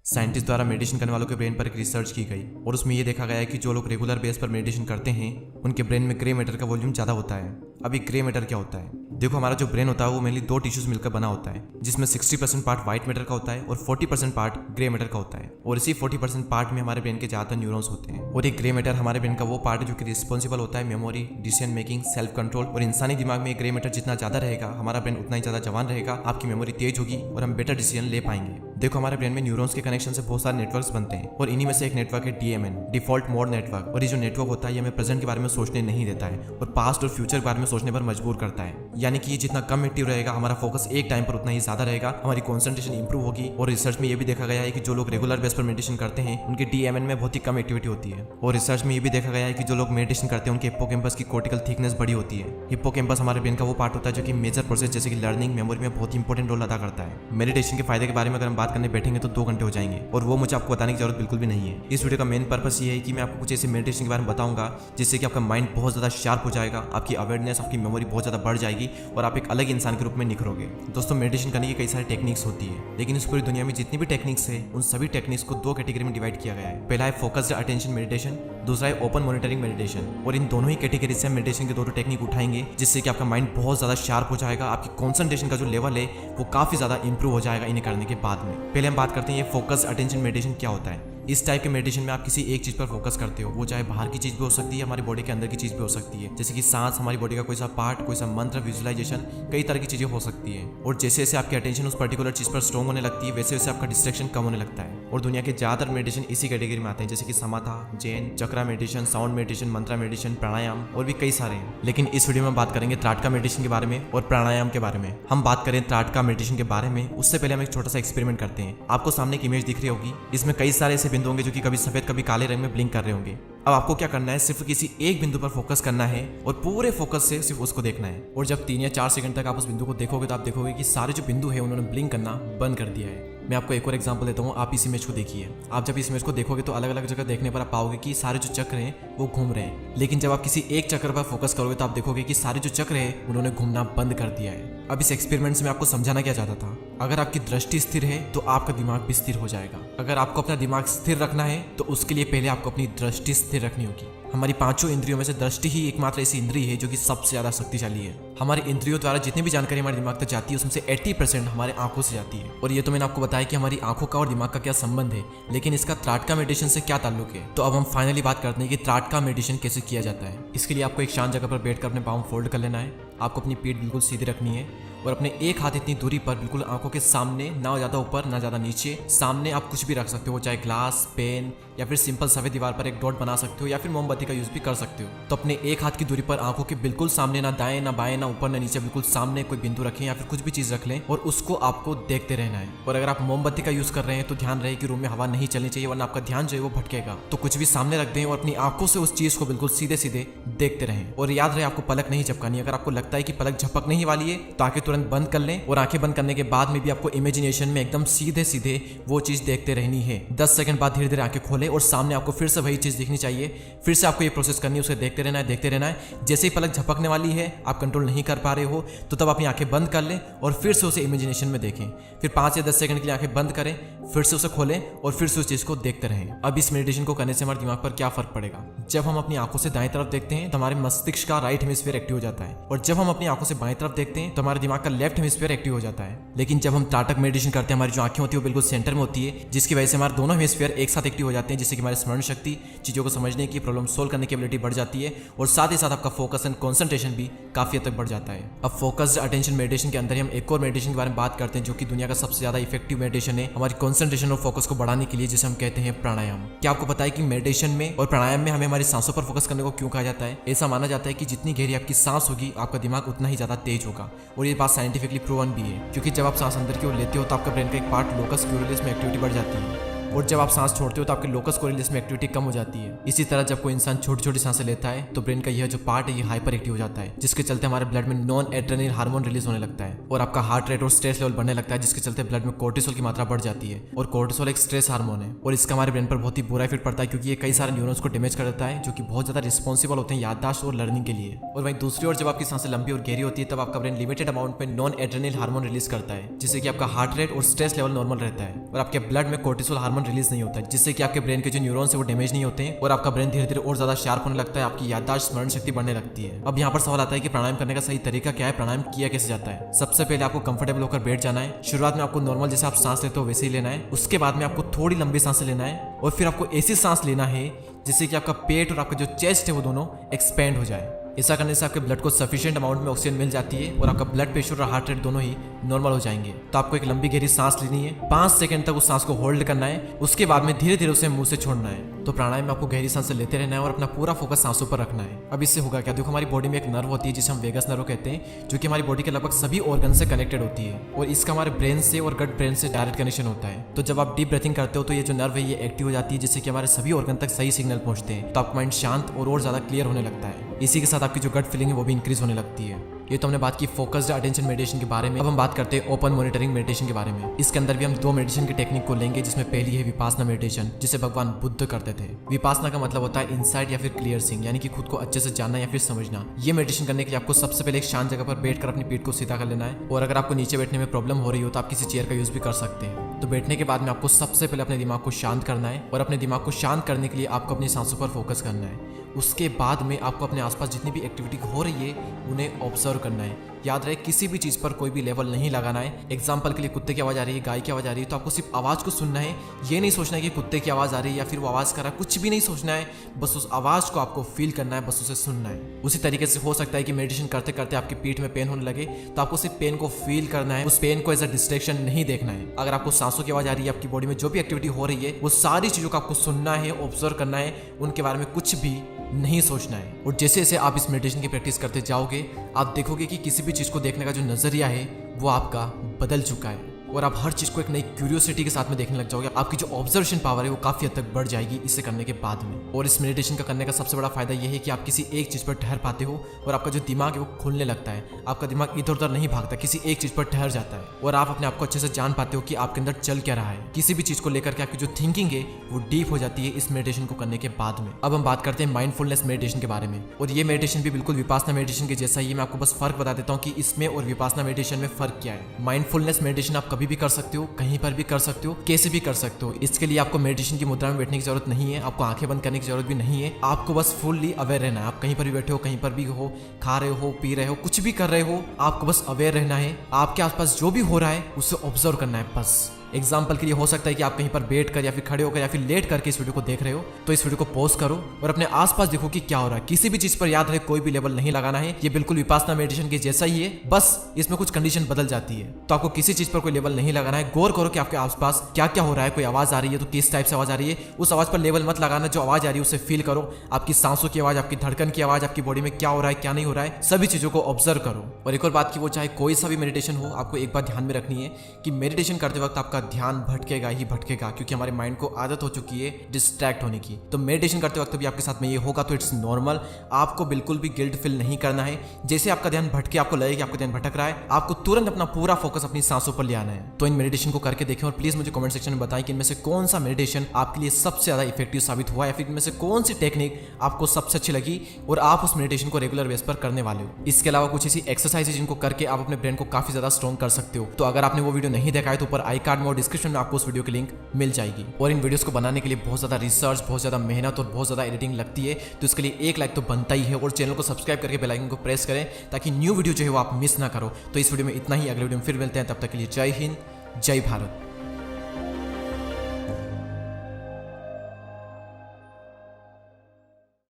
Scientist द्वारा meditation करने वालों के ब्रेन पर एक रिसर्च की गई और उसमें ये देखा गया है कि जो लोग रेगुलर बेस पर मेडिटेशन करते हैं उनके ब्रेन में ग्रे मैटर का वॉल्यूम ज़्यादा होता है। अभी ग्रे मैटर क्या होता है? देखो, हमारा जो ब्रेन होता है वो मेनली दो टिश्यूज मिलकर बना होता है, जिसमें 60% पार्ट व्हाइट मैटर का होता है और 40% पार्ट ग्रे मैटर का होता है। और इसी 40% पार्ट में हमारे ब्रेन के ज़्यादातर न्यूरॉन्स होते हैं। और ये ग्रे मैटर हमारे ब्रेन का वो पार्ट है जो कि रिस्पॉन्सिबल होता है memory, decision making, self control. और इंसानी दिमाग में ग्रे मैटर जितना ज़्यादा रहेगा हमारा ब्रेन उतना ही ज़्यादा जवान रहेगा, आपकी मेमोरी तेज होगी और हम बेटर डिसीजन ले पाएंगे। देखो, हमारे ब्रेन में न्यूरॉन्स के कनेक्शन से बहुत सारे नेटवर्क्स बनते हैं और इन्हीं में से एक नेटवर्क है DMN, डिफॉल्ट मोड नेटवर्क। और ये जो नेटवर्क होता है ये हमें प्रेजेंट के बारे में सोचने नहीं देता है और पास्ट और फ्यूचर के बारे में सोचने पर मजबूर करता है। यानी कि ये जितना कम एक्टिव रहेगा हमारा फोकस एक टाइम पर उतना ही ज्यादा रहेगा, हमारी कॉन्सेंट्रेशन इंप्रूव होगी। और रिसर्च में ये भी देखा गया है कि जो लोग रेगुलर बेस पर मेडिटेशन करते हैं उनके DMN में बहुत ही कम एक्टिविटी होती है। और रिसर्च में ये भी देखा गया है कि जो लोग मेडिटेशन करते हैं उनके हिप्पोकैम्पस की कॉर्टिकल थिकनेस बड़ी होती है। हिप्पोकैम्पस हमारे ब्रेन का वो पार्ट होता है जो कि मेजर प्रोसेस जैसे कि लर्निंग, मेमोरी में बहुत इंपॉर्टेंट रोल अदा करता है। मेडिटेशन के फायदे के बारे में अगर हम बात करने बैठेंगे तो 2 घंटे हो जाएंगे और वो मुझे आपको बताने की जरूरत बिल्कुल भी नहीं है। इस वीडियो का मेन पर्पस ये है कि मैं आपको कुछ ऐसे मेडिटेशन के बारे में बताऊंगा जिससे कि आपका माइंड बहुत ज्यादा शार्प हो जाएगा, आपकी अवेयरनेस, आपकी मेमोरी बहुत ज्यादा बढ़ जाएगी और आप एक अलग इंसान के रूप में निखरोगे। दोस्तों, मेडिटेशन करने की कई सारी टेक्निक्स होती है, लेकिन इस पूरी दुनिया में जितनी भी टेक्निक्स है उन सभी टेक्निक्स को 2 कैटेगरी में डिवाइड किया गया है। पहला है फोकस्ड अटेंशन मेडिटेशन, दूसरा है ओपन मॉनिटरिंग मेडिटेशन। और इन दोनों ही कैटेगरी से हम मेडिटेशन के 2 टेक्निक उठाएंगे जिससे कि आपका माइंड बहुत ज्यादा शार्प हो जाएगा, आपकी कॉन्सेंट्रेशन का जो लेवल है वो काफी ज्यादा इंप्रूव हो जाएगा इन्हें करने के बाद में। पहले हम बात करते हैं ये फोकस्ड अटेंशन मेडिटेशन क्या होता है। इस टाइप के मेडिटेशन में आप किसी एक चीज पर फोकस करते हो, वो चाहे बाहर की चीज भी हो सकती है, हमारी बॉडी के अंदर की चीज भी हो सकती है, जैसे कि सांस, हमारी बॉडी का कोई सा पार्ट, कोई सा मंत्र, विजुअलाइजेशन, कई तरह की चीजें हो सकती है। और जैसे जैसे आपकी अटेंशन उस पर्टिकुलर चीज पर स्ट्रॉन्ग होने लगती है वैसे वैसे आपका डिस्ट्रैक्शन कम होने लगता है। और दुनिया के ज्यादातर मेडिटेशन इसी कैटेगरी में आते हैं, जैसे कि समाधा, जैन, चक्रा मेडिटेशन, साउंड मेडिटेशन, मंत्रा मेडिटेशन, प्राणायाम और भी कई सारे हैं। लेकिन इस वीडियो में बात करेंगे त्राटका मेडिटेशन के बारे में और प्राणायाम के बारे में। हम बात करें त्राटका मेडिटेशन के बारे में उससे पहले हम एक छोटा सा एक्सपेरिमेंट करते हैं। आपको सामने एक इमेज दिख रही होगी, इसमें कई सारे ऐसे बिंदु होंगे जो कि कभी सफेद कभी काले रंग में ब्लिंक कर रहे होंगे। अब आपको क्या करना है, सिर्फ किसी एक बिंदु पर फोकस करना है और पूरे फोकस से सिर्फ उसको देखना है। और जब 3 या 4 सेकंड तक आप उस बिंदु को देखोगे तो आप देखोगे कि सारे जो बिंदु है उन्होंने ब्लिंक करना बंद कर दिया है। मैं आपको एक और एग्जांपल देता हूँ, आप इस इमेज को देखिए। आप जब इस इमेज को देखोगे तो अलग अलग जगह देखने पर आप पाओगे कि सारे जो चक्र हैं वो घूम रहे हैं, लेकिन जब आप किसी एक चक्र पर फोकस करोगे तो आप देखोगे कि सारे जो चक्र हैं उन्होंने घूमना बंद कर दिया है। अब इस एक्सपेरिमेंट से मैं आपको समझाना क्या चाहता था, अगर आपकी दृष्टि स्थिर है तो आपका दिमाग भी स्थिर हो जाएगा। अगर आपको अपना दिमाग स्थिर रखना है तो उसके लिए पहले आपको अपनी दृष्टि स्थिर रखनी होगी। हमारी 5 इंद्रियों में से दृष्टि ही एकमात्र ऐसी इंद्रिय है जो कि सबसे ज्यादा शक्तिशाली है। हमारी इंद्रियों द्वारा जितनी भी जानकारी हमारे दिमाग तक जाती है उसमें से 80% हमारे आंखों से जाती है। और ये तो मैंने आपको बताया कि हमारी आंखों का और दिमाग का क्या संबंध है, लेकिन इसका त्राटका मेडिटेशन से क्या ताल्लुक है। तो अब हम फाइनली बात करते हैं कि त्राटका मेडिटेशन कैसे किया जाता है। इसके लिए आपको एक शांत जगह पर बैठकर अपने पाँव फोल्ड कर लेना है। आपको अपनी पीठ बिल्कुल सीधी रखनी है और अपने एक हाथ इतनी दूरी पर बिल्कुल आंखों के सामने, ना ज्यादा ऊपर ना ज्यादा नीचे, सामने आप कुछ भी रख सकते हो, चाहे ग्लास, पेन या फिर सिंपल सफेद दीवार पर एक डॉट बना सकते हो या फिर मोमबत्ती का यूज भी कर सकते हो। तो अपने एक हाथ की दूरी पर आंखों के बिल्कुल सामने, ना दाएं ना बाएं ना ऊपर ना नीचे, बिल्कुल सामने कोई बिंदु रखें या फिर कुछ भी चीज रख लें और उसको आपको देखते रहना है। और अगर आप मोमबत्ती का यूज कर रहे हैं तो ध्यान रहे कि रूम में हवा नहीं चलनी चाहिए, वरना आपका ध्यान जो है वो भटकेगा। तो कुछ भी सामने रख दें और अपनी आंखों से उस चीज को बिल्कुल सीधे सीधे देखते रहें। और याद रहे आपको पलक नहीं झपकानी। अगर आपको लगता है कि पलक झपकने ही वाली है तो आंखें तुरंत बंद कर लें और आंखें बंद करने के बाद में भी आपको इमेजिनेशन में एकदम सीधे सीधे वो चीज देखते रहनी है। 10 सेकंड बाद धीरे धीरे आंखें खोलें और सामने आपको फिर से वही चीज दिखनी चाहिए। फिर से आपको ये प्रोसेस करनी है, उसे देखते रहना है, देखते रहना है। जैसे ही पलक झपकने वाली है, आप कंट्रोल नहीं कर पा रहे हो तो तब अपनी आंखें बंद कर लें और फिर से उसे इमेजिनेशन में देखें। फिर 5 या 10 सेकंड के लिए आंखें बंद करें, फिर से उसे खोलें और फिर से उस चीज को देखते रहें। अब इस मेडिटेशन को करने से हमारे दिमाग पर क्या फर्क पड़ेगा, जब हम अपनी आंखों से दाएं तरफ देखते हैं तो हमारे मस्तिष्क का राइट हेमिस्फीयर एक्टिव हो जाता है, और जब हम अपनी आंखों से बाएं तरफ देखते हैं तो हमारे दिमाग का लेफ्ट हेमिस्फीयर एक्टिव हो जाता है। लेकिन जब हम त्राटक मेडिटेशन करते हैं हमारी जो आंखें होती है वो बिल्कुल सेंटर में होती है, जिसकी वजह से हमारे दोनों हेमिस्फीयर एक साथ एक्टिव हो जाते हैं, जिससे कि हमारी स्मरण शक्ति, चीजों को समझने की, प्रॉब्लम सोल्व करने की एबिलिटी बढ़ जाती है और साथ ही साथ आपका फोकस एंड कंसंट्रेशन भी काफी हद तक बढ़ जाता है। अब फोकस्ड अटेंशन मेडिटेशन के अंदर हम एक और मेडिटेशन के बारे में बात करते हैं जो कि दुनिया का सबसे ज्यादा इफेक्टिव मेडिटेशन है हमारी कंसंट्रेशन और फोकस को बढ़ाने के लिए, जिसे हम कहते हैं प्राणायाम। क्या आपको पता है कि मेडिटेशन में और प्राणायाम में हमें हमारी सांसों पर फोकस करने को क्यों कहा जाता है? ऐसा माना जाता है कि जितनी गहरी आपकी सांस होगी आपका दिमाग उतना ही ज्यादा तेज होगा, और ये बात साइंटिफिकली प्रूवन भी है, क्योंकि जब आप सांस अंदर की ओर लेते हो तो आपका ब्रेन का एक पार्ट लोकस कोरिलेस में एक्टिविटी बढ़ जाती है। और जब आप सांस छोड़ते हो तो आपके लोकस कोरिलेस में एक्टिविटी कम हो जाती है। इसी तरह जब कोई इंसान छोटी छोटी सांसें लेता है तो ब्रेन का यह जो पार्ट है ये हाइपर एक्टिव हो जाता है, जिसके चलते हमारे ब्लड में नॉन एड्रेनल हार्मोन रिलीज होने लगता है और आपका हार्ट रेट और स्ट्रेस लेवल बढ़ने लगता है, जिसके चलते ब्लड में कोर्टिसोल की मात्रा बढ़ जाती है। और कोर्टिसोल एक स्ट्रेस हार्मोन है और इसका हमारे ब्रेन पर बहुत ही बुरा इफेक्ट पड़ता है, क्योंकि ये कई सारे न्यूरॉन्स को डैमेज कर देता है जो कि बहुत ज्यादा रिस्पॉन्सिबल होते हैं याददाश्त और लर्निंग के लिए। और वहीं दूसरी ओर जब आपकी सांसें लंबी और गहरी होती है तब आपका ब्रेन लिमिटेड अमाउंट में नॉन एड्रेनल हार्मोन रिलीज करता है, जिससे कि आपका हार्ट रेट और स्ट्रेस लेवल नॉर्मल रहता है और आपके ब्लड में कोर्टिसोल हार्मोन रिलीज नहीं होता है, जिससे कि आपके ब्रेन के जो न्यूरॉन्स है वो डैमेज नहीं होते हैं और आपका ब्रेन धीरे धीरे और ज्यादा शार्प होने लगता है, आपकी याददाश्त स्मरण शक्ति बढ़ने लगती है। अब यहाँ पर सवाल आता है कि प्राणायाम करने का सही तरीका क्या है, प्राणायाम किया कैसे जाता है। सबसे पहले आपको कंफर्टेबल होकर बैठ जाना है। शुरुआत में आपको नॉर्मल जैसे आप सांस लेते हो वैसे ही लेना है। उसके बाद में आपको थोड़ी लंबी सांसें लेना है और फिर आपको ऐसी सांस लेना है जिससे कि आपका पेट और आपका जो चेस्ट है वो दोनों एक्सपेंड हो जाए। ऐसा करने से आपके ब्लड को सफिशिएंट अमाउंट में ऑक्सीजन मिल जाती है और आपका ब्लड प्रेशर और हार्ट रेट दोनों ही नॉर्मल हो जाएंगे। तो आपको एक लंबी गहरी सांस लेनी है, 5 सेकंड तक उस सांस को होल्ड करना है, उसके बाद में धीरे धीरे उसे मुंह से छोड़ना है। तो प्राणायाम में आपको गहरी सांसें लेते रहना है और अपना पूरा फोकस सांसों पर रखना है। अब इससे होगा क्या, देखो हमारी बॉडी में एक नर्व होती है जिसे हम वेगस नर्व कहते हैं, जो कि हमारी बॉडी के लगभग सभी ऑर्गन से कनेक्टेड होती है और इसका हमारे ब्रेन से और गट ब्रेन से डायरेक्ट कनेक्शन होता है। तो जब आप डीप ब्रीथिंग करते हो तो ये जो नर्व है ये एक्टिव हो जाती है, जिससे कि हमारे सभी ऑर्गन तक सही सिग्नल पहुंचते हैं। तो आपका माइंड शांत और ज्यादा क्लियर होने लगता है। इसी के साथ आपकी जो गट फीलिंग है वो भी इंक्रीज होने लगती है। ये तो हमने बात की फोकस्ड अटेंशन मेडिटेशन के बारे में। अब हम बात करते हैं ओपन मॉनिटरिंग मेडिटेशन के बारे में। इसके अंदर भी हम 2 मेडिटेशन की टेक्निक को लेंगे, जिसमें पहली है विपासना मेडिटेशन, जिसे भगवान बुद्ध करते थे। विपासना का मतलब होता है इनसाइट या फिर क्लियर सीइंग, यानी कि खुद को अच्छे से जानना या फिर समझना। ये मेडिटेशन करने के लिए आपको सबसे पहले एक शांत जगह पर बैठकर अपनी पीठ को सीधा कर लेना है और अगर आपको नीचे बैठने में प्रॉब्लम हो रही हो तो आप किसी चेयर का यूज भी कर सकते हैं। तो बैठने के बाद में आपको सबसे पहले अपने दिमाग को शांत करना है और अपने दिमाग को शांत करने के लिए आपको अपनी सांसों पर फोकस करना है। उसके बाद में आपको अपने आसपास जितनी भी एक्टिविटी हो रही है उन्हें ऑब्जर्व करना है। याद रहे किसी भी चीज़ पर कोई भी लेवल नहीं लगाना है। एग्जाम्पल के लिए कुत्ते की आवाज़ आ रही है, गाय की आवाज़ आ रही है, तो आपको सिर्फ आवाज़ को सुनना है। ये नहीं सोचना है कि कुत्ते की आवाज़ आ रही है या फिर वो आवाज़ कर रहा है, कुछ भी नहीं सोचना है। बस उस आवाज़ को आपको फील करना है, बस उसे सुनना है। उसी तरीके से हो सकता है कि मेडिटेशन करते करते आपकी पीठ में पेन होने लगे, तो आपको सिर्फ पेन को फील करना है, उस पेन को एज अ डिस्ट्रैक्शन नहीं देखना है। अगर आपको सांसों की आवाज़ आ रही है, आपकी बॉडी में जो भी एक्टिविटी हो रही है, वो सारी चीज़ों को आपको सुनना है, ऑब्जर्व करना है, उनके बारे में कुछ भी नहीं सोचना है। और जैसे जैसे आप इस मेडिटेशन की प्रैक्टिस करते जाओगे, आप देखोगे कि किसी भी चीज़ को देखने का जो नजरिया है वो आपका बदल चुका है और आप हर चीज़ को एक नई क्यूरियोसिटी के साथ में देखने लग जाओगे। आपकी जो ऑब्जर्वेशन पावर है वो काफ़ी हद तक बढ़ जाएगी इससे करने के बाद में। और इस मेडिटेशन का करने का सबसे बड़ा फायदा यह है कि आप किसी एक चीज़ पर ठहर पाते हो और आपका जो दिमाग है वो खुलने लगता है। आपका दिमाग इधर उधर नहीं भागता, किसी एक चीज़ पर ठहर जाता है और आप अपने आप को अच्छे से जान पाते हो कि आपके अंदर चल क्या रहा है। किसी भी चीज़ को लेकर के आपकी जो थिंकिंग है वो डीप हो जाती है इस मेडिटेशन को करने के बाद में। अब हम बात करते हैं माइंडफुलनेस मेडिटेशन के बारे में। और ये मेडिटेशन भी बिल्कुल विपासना मेडिटेशन के जैसा ही। मैं आपको बस फर्क बता देता हूँ कि इसमें और विपासना मेडिटेशन में फर्क क्या है। माइंडफुलनेस मेडिटेशन आप कभी भी कर सकते हो, कहीं पर भी कर सकते हो, कैसे भी कर सकते हो। इसके लिए आपको मेडिटेशन की मुद्रा में बैठने की जरूरत नहीं है, आपको आंखें बंद करने की जरूरत भी नहीं है। आपको बस फुल्ली अवेयर रहना है। आप कहीं पर भी बैठे हो, कहीं पर भी हो, खा रहे हो, पी रहे हो, कुछ भी कर रहे हो, आपको बस अवेयर रहना है। आपके आसपास जो भी हो रहा है उसे ऑब्जर्व करना है बस। एग्जाम्पल के लिए हो सकता है कि आप कहीं पर बैठ कर या फिर खड़े होकर या फिर लेट करके इस वीडियो को देख रहे हो, तो इस वीडियो को पॉज करो और अपने आसपास देखो कि क्या हो रहा है। किसी भी चीज पर याद रहे कोई भी लेवल नहीं लगाना है। ये बिल्कुल विपासना मेडिटेशन के जैसा ही है, बस इसमें कुछ कंडीशन बदल जाती है। तो आपको किसी चीज पर कोई लेवल नहीं लगाना है। गौर करो कि आपके आसपास क्या क्या हो रहा है। कोई आवाज आ रही है तो किस टाइप से आवाज आ रही है, उस आवाज पर लेवल मत लगाना। जो आवाज आ रही है उसे फील करो। आपकी सांसों की आवाज, आपकी धड़कन की आवाज, आपकी बॉडी में क्या हो रहा है क्या नहीं हो रहा है, सभी चीजों को ऑब्जर्व करो। और एक और बात की, वो चाहे कोई सा भी मेडिटेशन हो, आपको एक बात ध्यान में रखनी है कि मेडिटेशन करते वक्त आपका ध्यान भटकेगा ही भटकेगा, क्योंकि हमारे माइंड को आदत हो चुकी है डिस्ट्रैक्ट होने की। तो मेडिटेशन करते वक्त भी आपके साथ में ये होगा तो इट्स नॉर्मल। आपको बिल्कुल भी गिल्ट फील नहीं करना है। जैसे आपका ध्यान भटके, आपको लगे कि आपका ध्यान भटक रहा है, आपको तुरंत अपना पूरा फोकस अपनी सांसों पर ले आना है। तो इन मेडिटेशन को करके देखें और प्लीज मुझे कमेंट सेक्शन में बताएं कि इनमें से कौन सा मेडिटेशन आपके लिए सबसे ज्यादा इफेक्टिव साबित हुआ, या फिर इनमें से कौन सी टेक्निक आपको सबसे अच्छी लगी और आप उस मेडिटेशन को रेगुलर बेस पर करने वाले हो। इसके अलावा कुछ ऐसी एक्सरसाइज जिनको करके आप अपने ब्रेन को काफी ज्यादा स्ट्रॉन्ग कर सकते हो। तो अगर आपने वो वीडियो नहीं देखा है तो ऊपर आई कार्ड में और डिस्क्रिप्शन में आपको उस वीडियो की लिंक मिल जाएगी। और इन वीडियोस को बनाने के लिए बहुत ज्यादा रिसर्च, बहुत ज्यादा मेहनत और बहुत ज्यादा एडिटिंग लगती है, तो इसके लिए एक लाइक तो बनता ही है। और चैनल को सब्सक्राइब करके बेल आइकन को प्रेस करें ताकि न्यू वीडियो जो है वो आप मिस ना करो। तो इस वीडियो में इतना ही, अगले वीडियो में फिर मिलते हैं। तब तक के लिए जय हिंद, जय भारत।